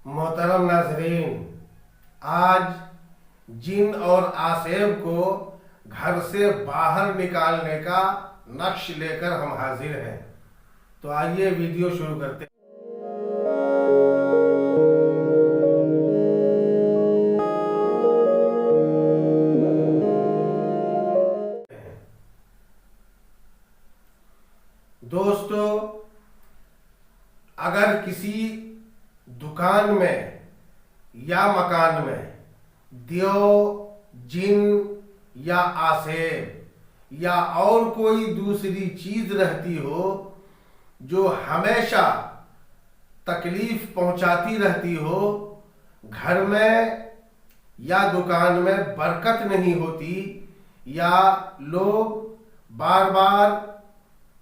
محترم ناظرین، آج جن اور آسیب کو گھر سے باہر نکالنے کا نقش لے کر ہم حاضر ہیں۔ تو آئیے ویڈیو شروع کرتے ہیں۔ دوستو، اگر کسی دکان میں یا مکان میں دیو، جن یا آسیب یا اور کوئی دوسری چیز رہتی ہو جو ہمیشہ تکلیف پہنچاتی رہتی ہو، گھر میں یا دکان میں برکت نہیں ہوتی، یا لوگ بار بار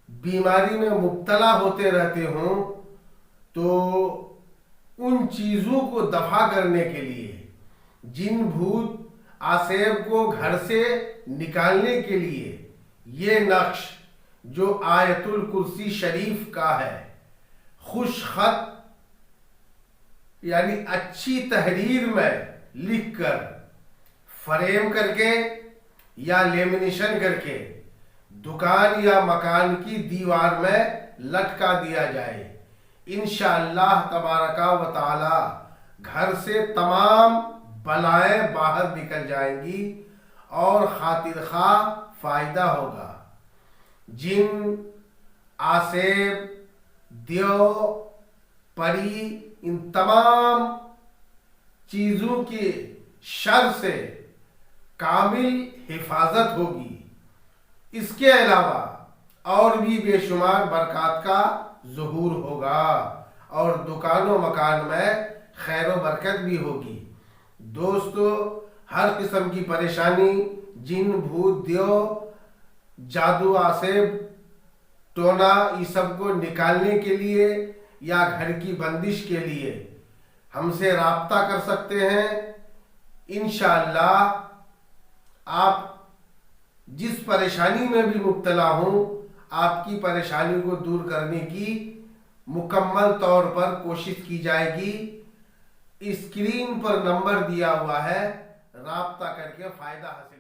بیماری میں مبتلا ہوتے رہتے ہوں، تو ان چیزوں کو دفع کرنے کے لیے، جن بھوت آسیب کو گھر سے نکالنے کے لیے یہ نقش جو آیت الکرسی شریف کا ہے، خوش خط یعنی اچھی تحریر میں لکھ کر، فریم کر کے یا لیمینیشن کر کے دکان یا مکان کی دیوار میں لٹکا دیا جائے، انشاءاللہ تبارک و تعالی گھر سے تمام بلائیں باہر نکل جائیں گی اور خاطر خواہ فائدہ ہوگا۔ جن، آسیب، دیو، پری، ان تمام چیزوں کی شر سے کامل حفاظت ہوگی۔ اس کے علاوہ اور بھی بے شمار برکات کا ظہور ہوگا اور دکان و مکان میں خیر و برکت بھی ہوگی۔ دوستو، ہر قسم کی پریشانی، جن، بھوت، دیو، جادو، آسیب، ٹونا، یہ سب کو نکالنے کے لیے یا گھر کی بندش کے لیے ہم سے رابطہ کر سکتے ہیں۔ انشاءاللہ آپ جس پریشانی میں بھی مبتلا ہوں، آپ کی پریشانی کو دور کرنے کی مکمل طور پر کوشش کی جائے گی۔ اسکرین پر نمبر دیا ہوا ہے، رابطہ کر کے فائدہ حاصل